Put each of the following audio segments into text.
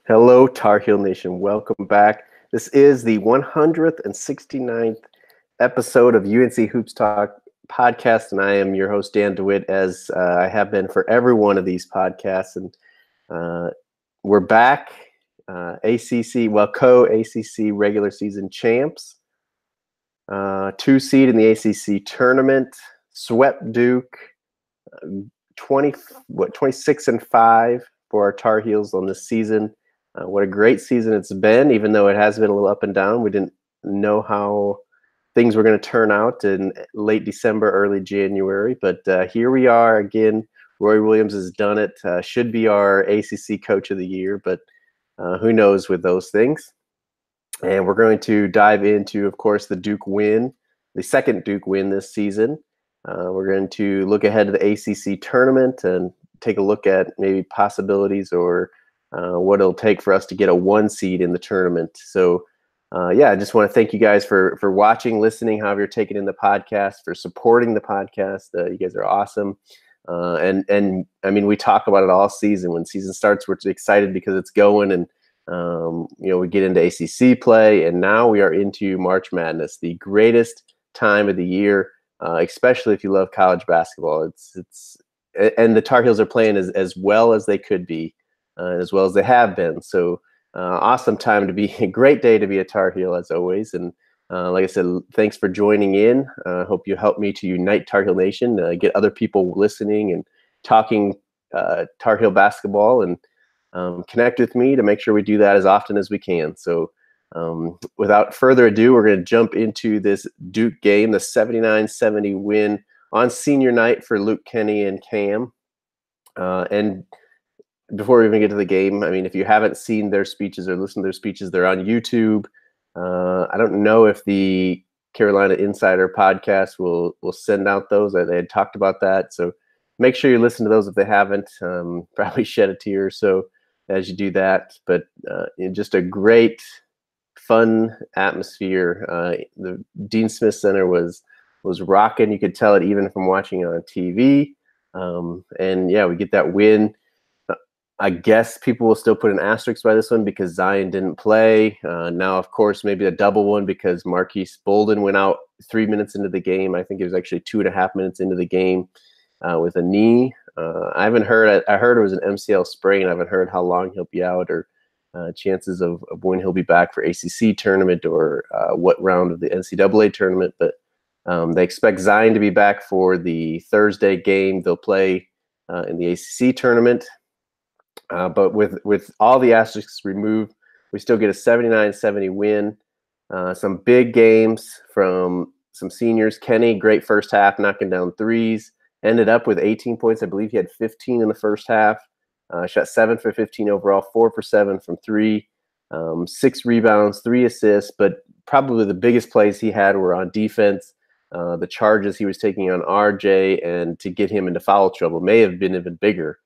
Hello, Tar Heel Nation. Welcome back. This is the 169th episode of UNC Hoops Talk podcast, and I am your host, Dan DeWitt, as I have been for every one of these podcasts. And we're back, co-ACC regular season champs, 2 seed in the ACC tournament, swept Duke, 26-5 for our Tar Heels on this season. What a great season it's been, even though it has been a little up and down. We didn't know how things were going to turn out in late December, early January. But here we are again. Roy Williams has done it. Should be our ACC Coach of the Year, but who knows with those things. And we're going to dive into, of course, the Duke win, the second Duke win this season. We're going to look ahead to the ACC tournament and take a look at maybe possibilities or what it'll take for us to get a 1 seed in the tournament. So, I just want to thank you guys for watching, listening, however you're taking in the podcast, for supporting the podcast. You guys are awesome. And I mean, we talk about it all season. When season starts, we're excited because it's going, and we get into ACC play, and now we are into March Madness, the greatest time of the year, especially if you love college basketball. And the Tar Heels are playing as well as they could be. As well as they have been. So awesome time to be, a great day to be a Tar Heel as always. And like I said, thanks for joining in. Hope you help me to unite Tar Heel Nation, get other people listening and talking Tar Heel basketball, and connect with me to make sure we do that as often as we can. So without further ado, we're going to jump into this Duke game, the 79-70 win on senior night for Luke, Kenny, and Cam. And before we even get to the game, I mean, if you haven't seen their speeches or listened to their speeches, they're on YouTube. I don't know if the Carolina Insider podcast will send out those. They had talked about that. So make sure you listen to those if they haven't. Probably shed a tear or so as you do that. But just a great, fun atmosphere. The Dean Smith Center was rocking. You could tell it even from watching it on TV. We get that win. I guess people will still put an asterisk by this one because Zion didn't play. Now, of course, maybe a double one because Marquise Bolden went out 3 minutes into the game. I think it was actually 2.5 minutes into the game with a knee. I haven't heard. I heard it was an MCL sprain. I haven't heard how long he'll be out or chances of when he'll be back for ACC tournament or what round of the NCAA tournament. But they expect Zion to be back for the Thursday game. They'll play in the ACC tournament. But with all the asterisks removed, we still get a 79-70 win. Some big games from some seniors. Kenny, great first half, knocking down threes. Ended up with 18 points. I believe he had 15 in the first half. Shot 7 for 15 overall, 4 for 7 from 3. 6 rebounds, 3 assists. But probably the biggest plays he had were on defense. The charges he was taking on RJ and to get him into foul trouble may have been even bigger.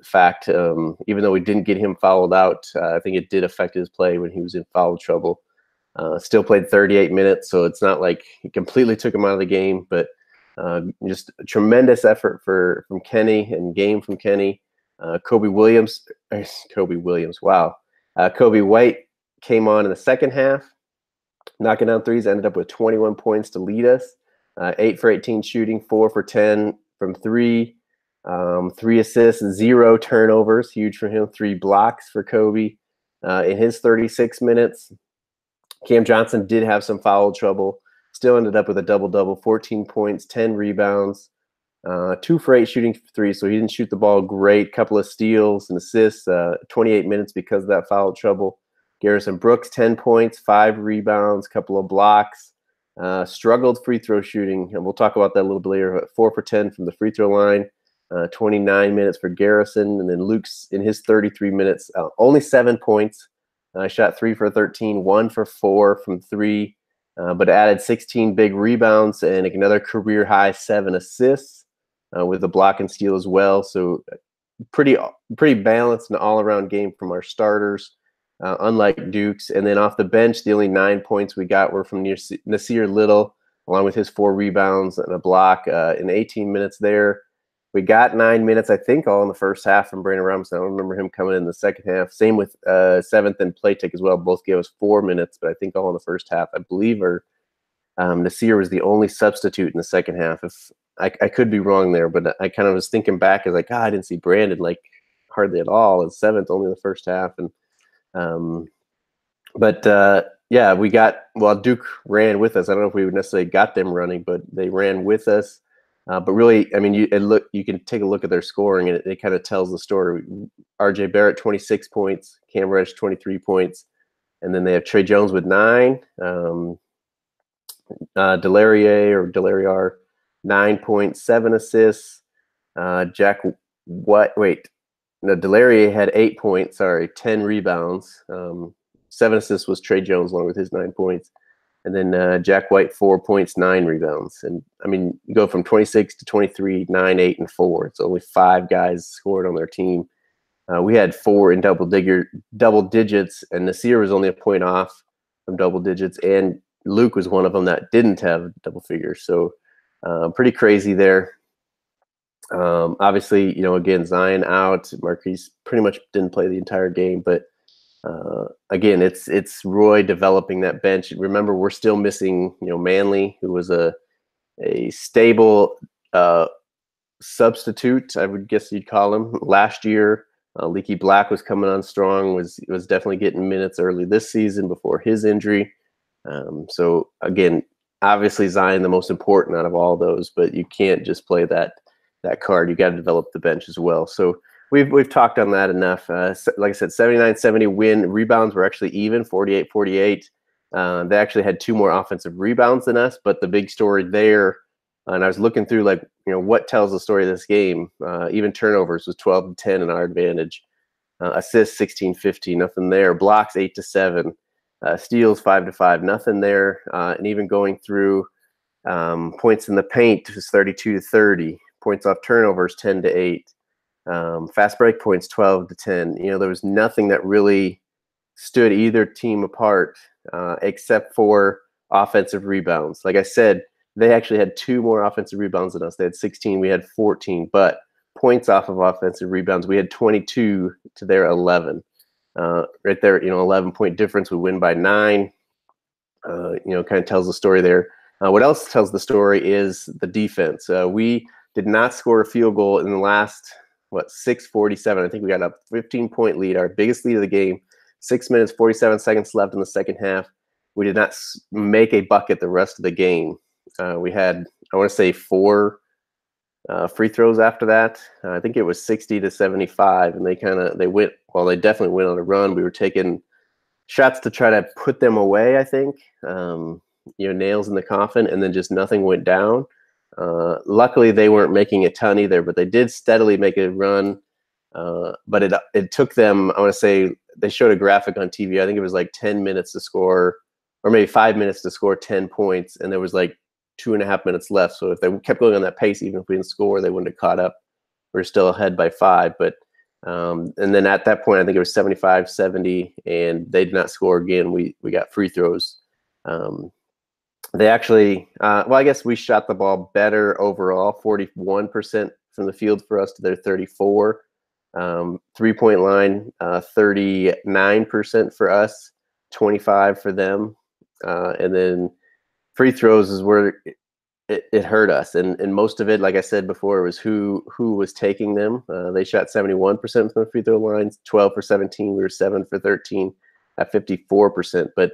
Fact, even though we didn't get him fouled out, I think it did affect his play when he was in foul trouble. Still played 38 minutes, so it's not like he completely took him out of the game, but just a tremendous effort from Kenny and game from Kenny. Kobe White came on in the second half, knocking down threes, ended up with 21 points to lead us. 8 for 18 shooting, 4 for 10 from 3. 3 assists, 0 turnovers, huge for him. 3 blocks for Kobe in his 36 minutes. Cam Johnson did have some foul trouble. Still ended up with a double-double, 14 points, 10 rebounds, 2 for 8 shooting 3. So he didn't shoot the ball great. Couple of steals and assists, 28 minutes because of that foul trouble. Garrison Brooks, 10 points, 5 rebounds, couple of blocks. Struggled free throw shooting, and we'll talk about that a little bit later. 4 for 10 from the free throw line. 29 minutes for Garrison, and then Luke's in his 33 minutes, only 7 points. Shot 3 for 13, 1 for 4 from 3, but added 16 big rebounds and another career high 7 assists with a block and steal as well. So pretty balanced and all around game from our starters, unlike Duke's. And then off the bench, the only 9 points we got were from Nasir Little, along with his 4 rebounds and a block in 18 minutes there. We got 9 minutes, I think, all in the first half from Brandon Robinson. I don't remember him coming in the second half. Same with 7th and Playtech as well. Both gave us 4 minutes, but I think all in the first half. I believe Nasir was the only substitute in the second half. If I could be wrong there, but I kind of was thinking back as like, I didn't see Brandon like hardly at all. And 7th only in the first half, and yeah, Duke ran with us. I don't know if we necessarily got them running, but they ran with us. But really, I mean, you can take a look at their scoring, and it kind of tells the story. RJ Barrett, 26 points, Cam Reddish, 23 points, and then they have Trey Jones with 9. Delariar, 9 points, 7 assists. Delarier had 8 points, 10 rebounds. 7 assists was Trey Jones along with his 9 points. And then Jack White, 4 points, 9 rebounds. And I mean, you go from 26 to 23, 9, 8, and 4. It's only 5 guys scored on their team. We had 4 in double digits, and Nasir was only a point off from double digits, and Luke was one of them that didn't have double figures. So pretty crazy there. Obviously, again, Zion out. Marquise pretty much didn't play the entire game, but again, it's Roy developing that bench. Remember, we're still missing, Manley, who was a stable substitute, I would guess you'd call him. Last year, Leaky Black was coming on strong, was definitely getting minutes early this season before his injury. So again, obviously Zion the most important out of all those, but you can't just play that card. You got to develop the bench as well. So we've talked on that enough. Like I said, 79-70 win. Rebounds were actually even, 48-48. They actually had 2 more offensive rebounds than us, but the big story there, and I was looking through what tells the story of this game. Even turnovers was 12-10 in our advantage. Assists 16-15, nothing there. Blocks 8-7. Steals 5-5, nothing there. And even going through points in the paint was 32-30. Points off turnovers 10-8. Fast break points 12-10. There was nothing that really stood either team apart except for offensive rebounds. Like I said, they actually had 2 more offensive rebounds than us. They had 16, we had 14. But points off of offensive rebounds, we had 22 to their 11. Right there, 11-point difference. We win by 9. Kind of tells the story there. What else tells the story is the defense. We did not score a field goal in the last 6:47. I think we got a 15-point lead, our biggest lead of the game. 6 minutes 47 seconds left in the second half. We did not make a bucket the rest of the game. We had, I want to say, 4 free throws after that. I think it was 60-75, and they definitely went on a run. We were taking shots to try to put them away, I think, nails in the coffin, and then just nothing went down. Luckily, they weren't making a ton either, but they did steadily make a run. But it took them, I want to say, they showed a graphic on TV. I think it was like 10 minutes to score, or maybe 5 minutes to score 10 points, and there was like 2.5 minutes left. So if they kept going on that pace, even if we didn't score, they wouldn't have caught up. We're still ahead by 5. But and then at that point, I think it was 75-70, and they did not score again. We got free throws. They actually, I guess we shot the ball better overall, 41% from the field for us to their 34. 3-point line, 39% for us, 25 for them. And then free throws is where it hurt us. And most of it, like I said before, was who was taking them. They shot 71% from the free throw lines, 12 for 17. We were 7 for 13 at 54%. But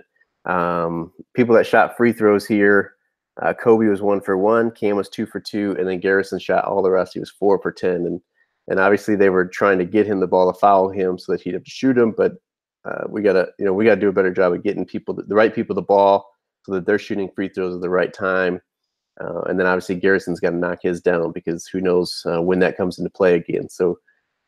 people that shot free throws here, Kobe was 1 for 1, Cam was 2 for 2, and then Garrison shot all the rest. He was 4 for 10. And obviously they were trying to get him the ball to foul him so that he'd have to shoot him. But we gotta do a better job of getting the right people the ball so that they're shooting free throws at the right time. And then obviously Garrison's got to knock his down, because who knows when that comes into play again. So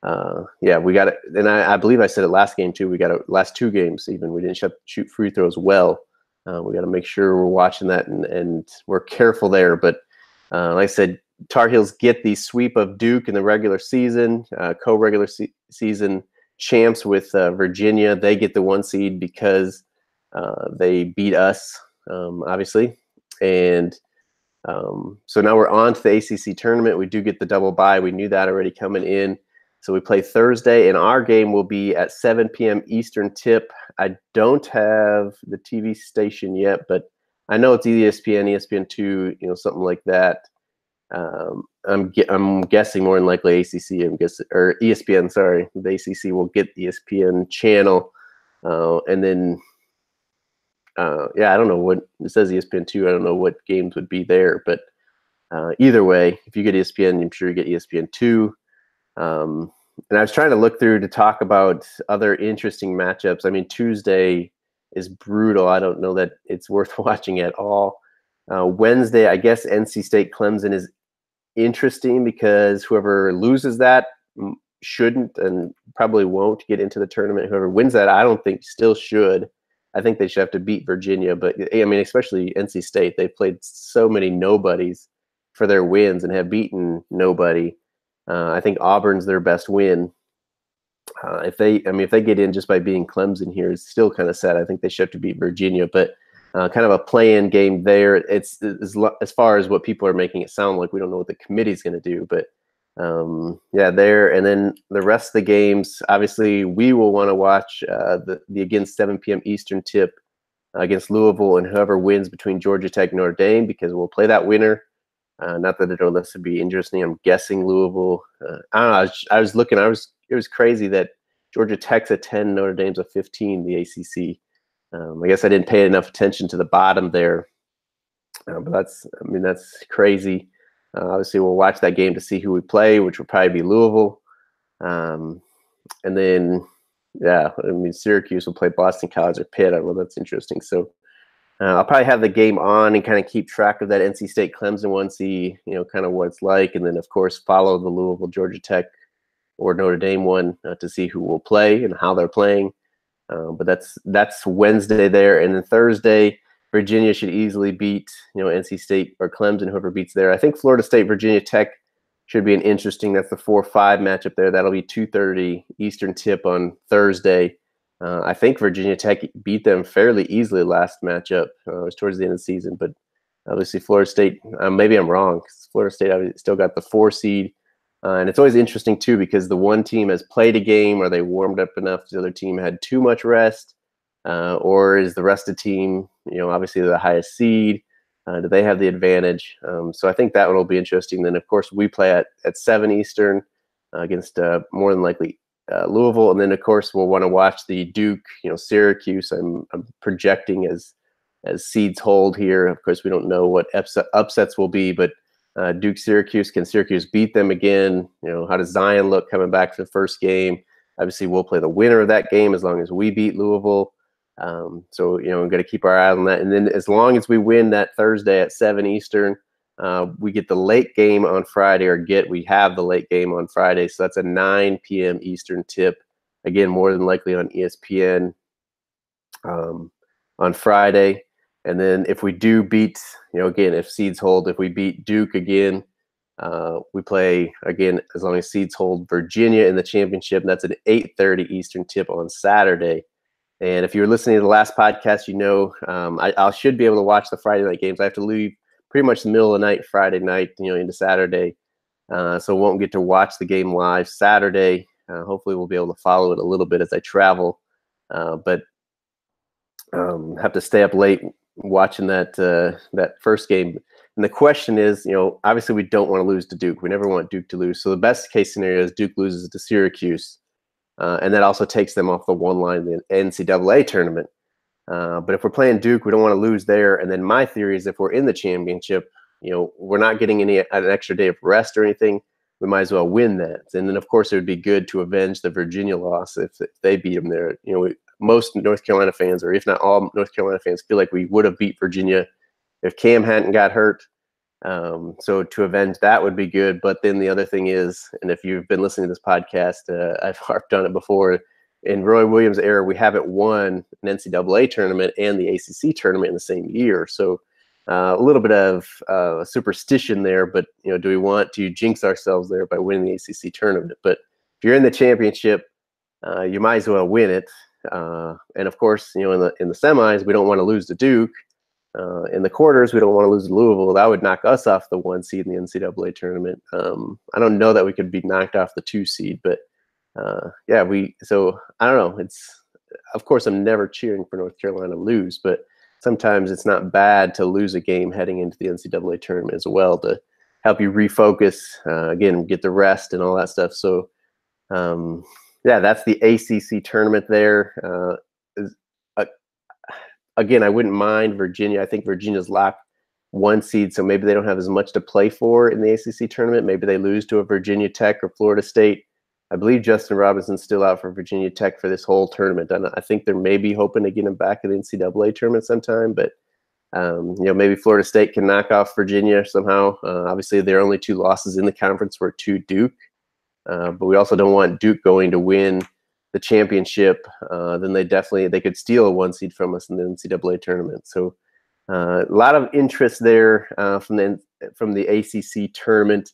we got it. And I believe I said it last game too. We got last 2 games even. We didn't shoot free throws well. We got to make sure we're watching that and we're careful there. But like I said, Tar Heels get the sweep of Duke in the regular season, co-regular season champs with Virginia. They get the 1 seed because they beat us, obviously. And So now we're on to the ACC tournament. We do get the double bye. We knew that already coming in. So we play Thursday, and our game will be at 7 p.m. Eastern tip. I don't have the TV station yet, but I know it's ESPN, ESPN2, something like that. I'm guessing more than likely ACC. Or ESPN. Sorry, the ACC will get the ESPN channel, and then I don't know what it says. ESPN2. I don't know what games would be there, but either way, if you get ESPN, I'm sure you get ESPN2. And I was trying to look through to talk about other interesting matchups. I mean, Tuesday is brutal. I don't know that it's worth watching at all. Wednesday, I guess NC State Clemson is interesting because whoever loses that shouldn't and probably won't get into the tournament. Whoever wins that, I don't think still should. I think they should have to beat Virginia. But, I mean, especially NC State. They've played so many nobodies for their wins and have beaten nobody. I think Auburn's their best win. If they get in just by beating Clemson here, it's still kind of sad. I think they should have to beat Virginia, but kind of a play-in game there. It's as far as what people are making it sound like. We don't know what the committee's going to do, but there. And then the rest of the games, obviously, we will want to watch the again 7 p.m. Eastern tip against Louisville, and whoever wins between Georgia Tech and Notre Dame, because we'll play that winner. Not that I know this would be interesting. I'm guessing Louisville. I don't know. I was looking. It was crazy that Georgia Tech's a 10, Notre Dame's a 15. The ACC. I guess I didn't pay enough attention to the bottom there. But that's crazy. Obviously, we'll watch that game to see who we play, which will probably be Louisville. And then, Syracuse will play Boston College or Pitt. I don't know. That's interesting. So. I'll probably have the game on and kind of keep track of that NC State Clemson one, see kind of what it's like, and then of course follow the Louisville Georgia Tech or Notre Dame one to see who will play and how they're playing. But that's Wednesday there, and then Thursday Virginia should easily beat NC State or Clemson, whoever beats there. I think Florida State Virginia Tech should be an interesting. That's the 4-5 matchup there. That'll be 2:30 Eastern tip on Thursday. I think Virginia Tech beat them fairly easily last matchup. It was towards the end of the season, but obviously Florida State, maybe I'm wrong, because Florida State still got the 4 seed. And it's always interesting, too, because the one team has played a game, or they warmed up enough, the other team had too much rest, or is the rest of the team, obviously the highest seed? Do they have the advantage? So I think that one will be interesting. Then, of course, we play at 7 Eastern against more than likely Louisville, and then of course we'll want to watch the Duke, Syracuse. I'm projecting as seeds hold here. Of course, we don't know what upsets will be, but Duke, Syracuse, can Syracuse beat them again? How does Zion look coming back to the first game? Obviously, we'll play the winner of that game as long as we beat Louisville. So we've got to keep our eye on that. And then as long as we win that Thursday at 7 Eastern. We get the late game on Friday, we have the late game on Friday. So that's a 9 p.m. Eastern tip. Again, more than likely on ESPN on Friday. And then if we do beat, again, if seeds hold, if we beat Duke again, we play, again, as long as seeds hold, Virginia in the championship. And that's an 8:30 Eastern tip on Saturday. And if you were listening to the last podcast, I should be able to watch the Friday night games. I have to leave pretty much the middle of the night, Friday night, into Saturday. So won't get to watch the game live Saturday. Hopefully we'll be able to follow it a little bit as I travel. But have to stay up late watching that first game. And the question is, obviously we don't want to lose to Duke. We never want Duke to lose. So the best case scenario is Duke loses to Syracuse. And that also takes them off the one line in the NCAA tournament. But if we're playing Duke, we don't want to lose there. And then my theory is if we're in the championship, we're not getting an extra day of rest or anything. We might as well win that. And then, of course, it would be good to avenge the Virginia loss if they beat them there. Most North Carolina fans, or if not all North Carolina fans, feel like we would have beat Virginia if Cam hadn't got hurt. So to avenge that would be good. But then the other thing is, and if you've been listening to this podcast, I've harped on it before, in Roy Williams' era, we haven't won an NCAA tournament and the ACC tournament in the same year. So a little bit of superstition there, but do we want to jinx ourselves there by winning the ACC tournament? But if you're in the championship, you might as well win it. And of course, in the semis, we don't want to lose to Duke. in the quarters. We don't want to lose to Louisville. That would knock us off the 1 seed in the NCAA tournament. I don't know that we could be knocked off the 2 seed, but so I don't know. Of course, I'm never cheering for North Carolina to lose, but sometimes it's not bad to lose a game heading into the NCAA tournament as well to help you refocus, again, get the rest and all that stuff. So, that's the ACC tournament there. Again, I wouldn't mind Virginia. I think Virginia's locked 1 seed, so maybe they don't have as much to play for in the ACC tournament. Maybe they lose to a Virginia Tech or Florida State. I believe Justin Robinson's still out for Virginia Tech for this whole tournament. And I think they're maybe hoping to get him back in the NCAA tournament sometime, but maybe Florida State can knock off Virginia somehow. Obviously, their only 2 losses in the conference were to Duke, but we also don't want Duke going to win the championship. Then they could steal a 1 seed from us in the NCAA tournament. So a lot of interest there from the ACC tournament.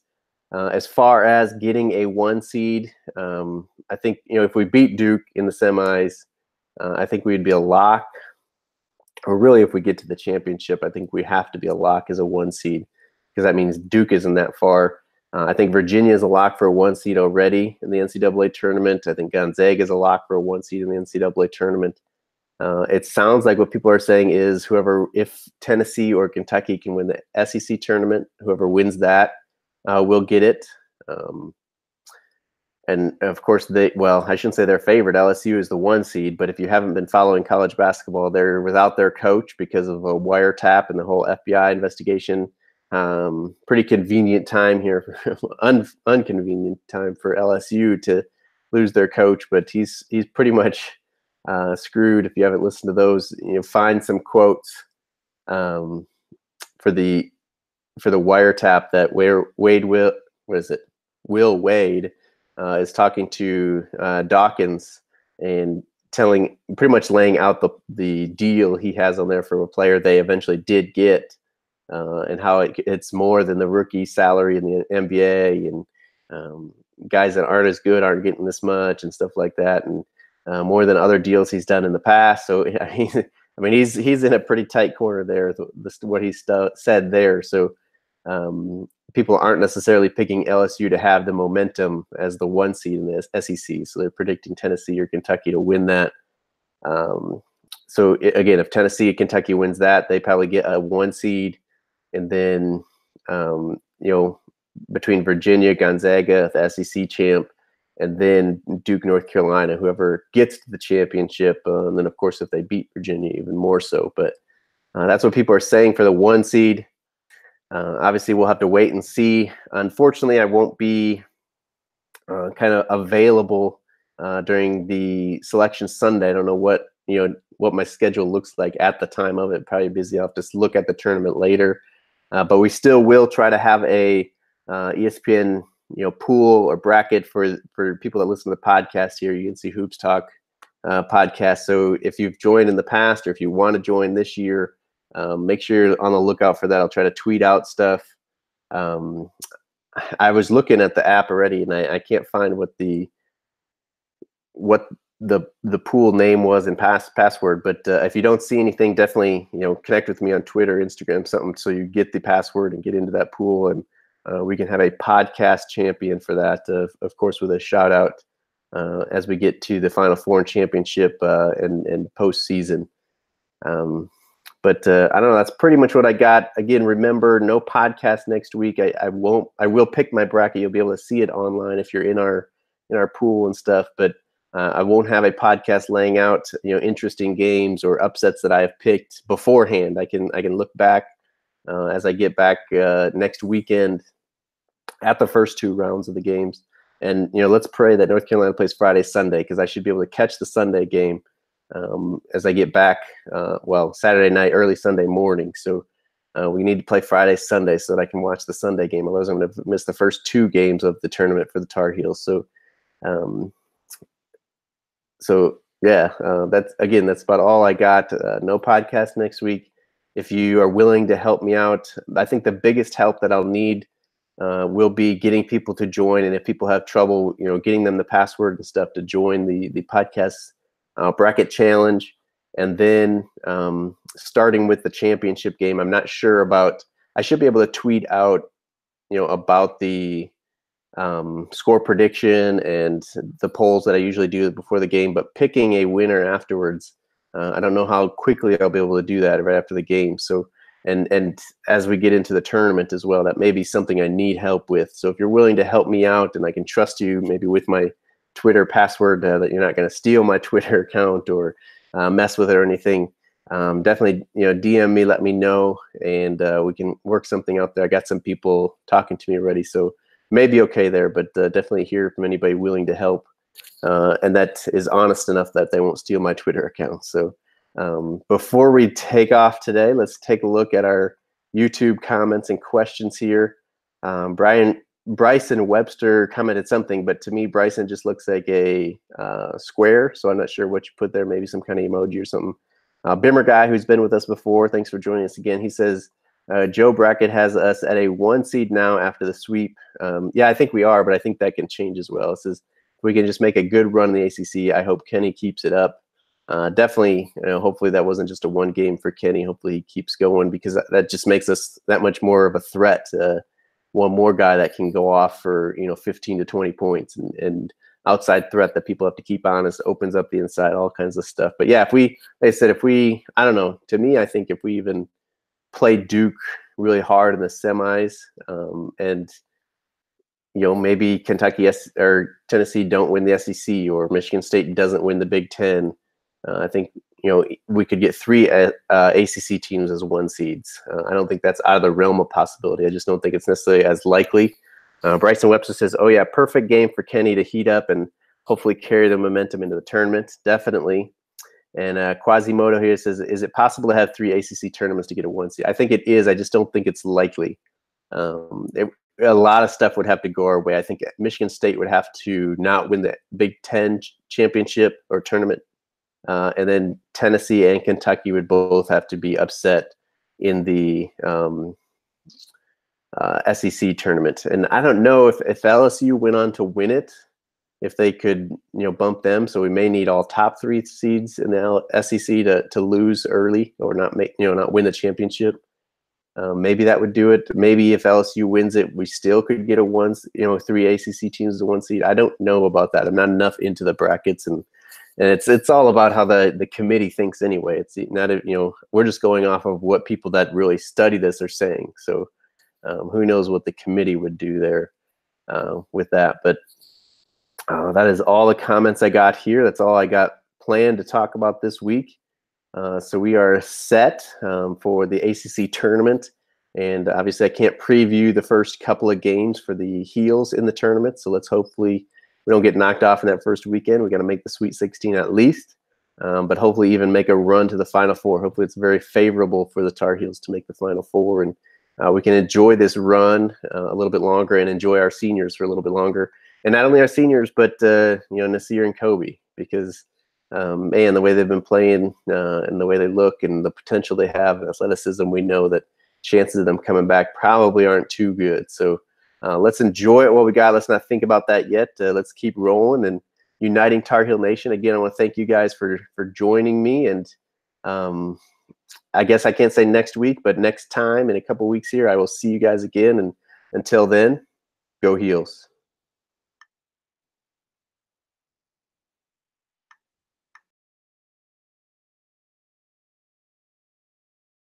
As far as getting a 1 seed, I think if we beat Duke in the semis, I think we'd be a lock. Or really, if we get to the championship, I think we have to be a lock as a 1 seed because that means Duke isn't that far. I think Virginia is a lock for a 1 seed already in the NCAA tournament. I think Gonzaga is a lock for a 1 seed in the NCAA tournament. It sounds like what people are saying is if Tennessee or Kentucky can win the SEC tournament, whoever wins that will get it. And of course, I shouldn't say they're favored. LSU is the 1 seed, but if you haven't been following college basketball, they're without their coach because of a wiretap and the whole FBI investigation. Pretty convenient time here, unconvenient time for LSU to lose their coach, but he's pretty much screwed. If you haven't listened to those, find some quotes for the wiretap that Will Wade is talking to Dawkins and pretty much laying out the deal he has on there for a player they eventually did get, and how it's more than the rookie salary in the NBA, and guys that aren't as good aren't getting this much and stuff like that, and more than other deals he's done in the past. So he's in a pretty tight corner there. What he said there. So people aren't necessarily picking LSU to have the momentum as the 1 seed in the SEC. So they're predicting Tennessee or Kentucky to win that. Again, if Tennessee or Kentucky wins that, they probably get a 1 seed. And then, between Virginia, Gonzaga, the SEC champ, and then Duke, North Carolina, whoever gets to the championship. And then, of course, if they beat Virginia, even more so. But that's what people are saying for the 1 seed. Obviously, we'll have to wait and see. Unfortunately, I won't be kind of available during the selection Sunday. I don't know what my schedule looks like at the time of it. Probably busy. I'll just look at the tournament later. But we still will try to have a ESPN pool or bracket for people that listen to the podcast here. You can see Hoops Talk podcast. So if you've joined in the past or if you want to join this year, make sure you're on the lookout for that. I'll try to tweet out stuff. I was looking at the app already, and I can't find what the pool name was and password. But if you don't see anything, definitely connect with me on Twitter, Instagram, something, so you get the password and get into that pool, and we can have a podcast champion for that. Of course, with a shout out as we get to the Final Four and championship and postseason. But I don't know. That's pretty much what I got. Again, remember, no podcast next week. I will pick my bracket. You'll be able to see it online if you're in our pool and stuff. But I won't have a podcast laying out interesting games or upsets that I have picked beforehand. I can look back as I get back next weekend at the first 2 rounds of the games. And let's pray that North Carolina plays Friday, Sunday, because I should be able to catch the Sunday game as I get back, Saturday night, early Sunday morning. So we need to play Friday, Sunday so that I can watch the Sunday game. Otherwise, I'm going to miss the first 2 games of the tournament for the Tar Heels. So, that's about all I got. No podcast next week. If you are willing to help me out, I think the biggest help that I'll need will be getting people to join. And if people have trouble, getting them the password and stuff to join the podcast bracket challenge, And then starting with the championship game, I'm not sure about. I should be able to tweet out, about the score prediction and the polls that I usually do before the game. But picking a winner afterwards, I don't know how quickly I'll be able to do that right after the game. So, and as we get into the tournament as well, that may be something I need help with. So if you're willing to help me out, and I can trust you, maybe with my Twitter password, that you're not going to steal my Twitter account or mess with it or anything, definitely, DM me, let me know, and we can work something out there. I got some people talking to me already, so maybe okay there, but definitely hear from anybody willing to help, and that is honest enough that they won't steal my Twitter account. So before we take off today, let's take a look at our YouTube comments and questions here. Bryson Webster commented something, but to me, Bryson just looks like a square, so I'm not sure what you put there, maybe some kind of emoji or something. Bimmer guy, who's been with us before, thanks for joining us again. He says, Joe Brackett has us at a 1 seed now after the sweep. Yeah, I think we are, but I think that can change as well. It says, if we can just make a good run in the ACC, I hope Kenny keeps it up. Definitely, hopefully that wasn't just a one game for Kenny. Hopefully he keeps going, because that just makes us that much more of a threat. One more guy that can go off for 15 to 20 points, and outside threat that people have to keep honest, opens up the inside, all kinds of stuff. But yeah, I don't know, to me, I think if we even play Duke really hard in the semis, and maybe Kentucky or Tennessee don't win the SEC, or Michigan State doesn't win the Big Ten, I think we could get 3 ACC teams as 1 seeds. I don't think that's out of the realm of possibility. I just don't think it's necessarily as likely. Bryson Webster says, "Oh yeah, perfect game for Kenny to heat up and hopefully carry the momentum into the tournament." Definitely. And Quasimodo here says, "Is it possible to have 3 ACC tournaments to get a 1 seed?" I think it is. I just don't think it's likely. A lot of stuff would have to go our way. I think Michigan State would have to not win the Big Ten championship or tournament. And then Tennessee and Kentucky would both have to be upset in the SEC tournament. And I don't know if LSU went on to win it, if they could bump them. So we may need all top 3 seeds in the SEC to lose early, or not win the championship. Maybe that would do it. Maybe if LSU wins it, we still could get 3 ACC teams as a 1 seed. I don't know about that. I'm not enough into the brackets, and it's all about how the committee thinks anyway. It's not we're just going off of what people that really study this are saying. So who knows what the committee would do there with that. But that is all the comments I got here. That's all I got planned to talk about this week. So we are set for the ACC tournament. And obviously I can't preview the first couple of games for the Heels in the tournament. So let's hopefully we don't get knocked off in that first weekend. We got to make the Sweet 16 at least, but hopefully even make a run to the Final Four. Hopefully it's very favorable for the Tar Heels to make the Final Four, and we can enjoy this run a little bit longer and enjoy our seniors for a little bit longer. And not only our seniors, but Nasir and Kobe, because man, the way they've been playing and the way they look and the potential they have in athleticism, we know that chances of them coming back probably aren't too good. So let's enjoy what we got. Let's not think about that yet. Let's keep rolling and uniting Tar Heel Nation. Again, I want to thank you guys for joining me. And I guess I can't say next week, but next time in a couple weeks here, I will see you guys again. And until then, go Heels.